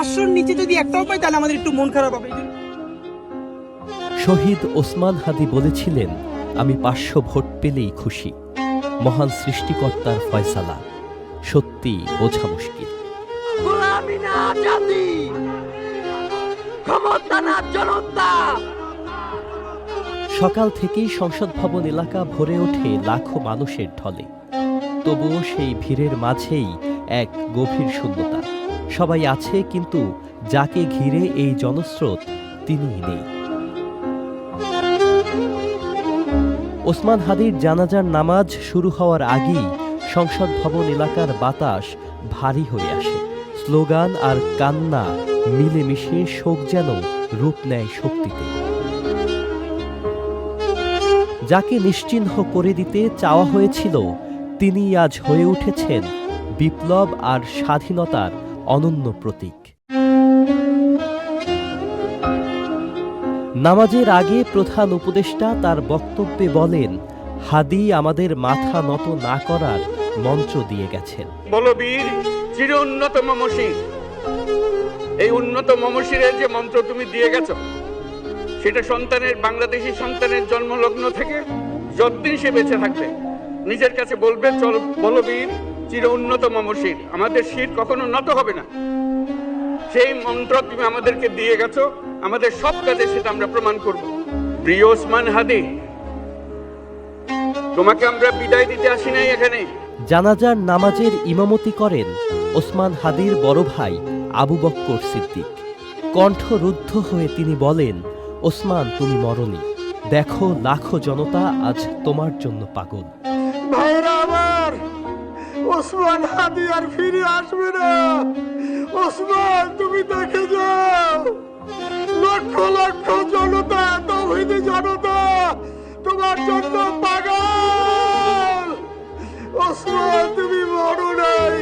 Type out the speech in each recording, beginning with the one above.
500-র নিচে যদি একটাও পাই তাহলে আমাদের একটু মন খারাপ হবে। শহীদ ওসমান হাদি বলেছিলেন, আমি 500 ভোট পেলেই খুশি। মহান সৃষ্টিকর্তার ফয়সালা, সত্যি বোঝা মুশকিল। গোলামি না জাতি, ক্ষমতা না জনতা। সকাল থেকেই সংসদ ভবন এলাকা ভরে ওঠে লাখো মানুষের ঢলে। তবুও সেই ভিড়ের মাঝেই এক গভীর শূন্যতা। সবাই আছে, কিন্তু যাকে ঘিরে এই জনস্রোত তিনিই নেই। ওসমান হাদির জানাজার নামাজ শুরু হওয়ার আগেই সংসদ ভবন এলাকার বাতাস ভারী হয়ে আসে। স্লোগান আর কান্না মিলেমিশে শোক যেন রূপ নেয় শক্তিতে। যাকে নিশ্চিহ্ন করে দিতে চাওয়া হয়েছিল, তিনি আজ হয়ে উঠেছেন বিপ্লব আর স্বাধীনতার অনন্য প্রতীক। নামাজের আগে প্রধান উপদেষ্টা তার বক্তব্যে বলেন, হাদি আমাদের মাথা নত না করার মন্ত্র দিয়ে গেছেন। বলো বীর চির উন্নত মমশির। এই উন্নত মমশিরের যে মন্ত্র তুমি দিয়ে গেছো, সেটা সন্তানের, বাংলাদেশি সন্তানের জন্মলগ্ন থেকে যতদিন সে বেঁচে থাকবে নিজের কাছে বলবে, চল বলো বীর চির উন্নত মমশির, আমাদের শির কখনো নত হবে না। সেই মন্ত্র তুমি আমাদেরকে দিয়ে গেছো, আমাদের সব কাজে সেটা আমরা প্রমাণ করব। প্রিয় ওসমান হাদি, তোমাকে আমরা বিদায় দিতে আসি নাই এখানে। জানাজার নামাজের ইমামতি করেন ওসমান হাদির বড় ভাই আবু বক্কর সিদ্দিক। কণ্ঠরুদ্ধ হয়ে তিনি বলেন, ওসমান তুমি মরনি, দেখো লাখো জনতা আজ তোমার জন্য পাগল। ভাইরা আমার, ওসমান হাদি আর ফিরে আসবে না। ওসমান তুমি দেখে যাও, লক্ষ লক্ষ জনতা, তৌহিদি জনতা তোমার জন্য পাগল। ওসমান তুমি মরো নাই,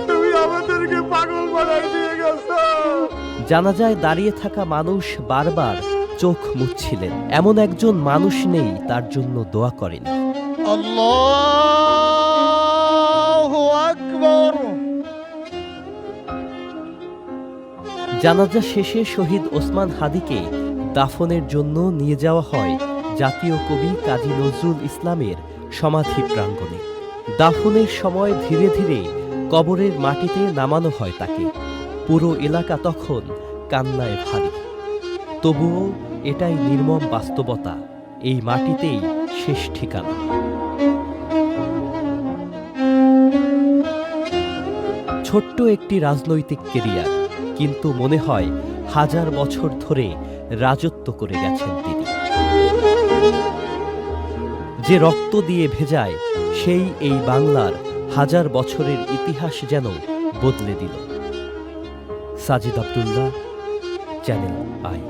তুমি আমাদেরকে পাগল বানাই দিয়ে গেছো। জানাজায় দাঁড়িয়ে থাকা মানুষ বারবার চোখ মুছছিলেন। এমন একজন মানুষ নেই তার জন্য দোয়া করেন। আল্লাহু আকবার। জানাজা শেষে শহীদ ওসমান হাদিকে দাফনের জন্য নিয়ে যাওয়া হয় জাতীয় কবি কাজী নজরুল ইসলামের সমাধি প্রাঙ্গণে। দাফনের সময় ধীরে ধীরে কবরের মাটিতে নামানো হয় তাকে। পুরো এলাকা তখন কান্নায় ভারী। তবুও এটাই নির্মম বাস্তবতা, এই মাটিতেই শেষ ঠিকানা। ছোট্ট একটি রাজনৈতিক কেরিয়ার, কিন্তু মনে হয় 1000 বছর ধরে রাজত্ব করে গেছেন তিনি। যে রক্ত দিয়ে ভেজায়, সেই এই বাংলার 1000 বছরের ইতিহাস যেন বদলে দিল। Sajid Abdullah, channel I.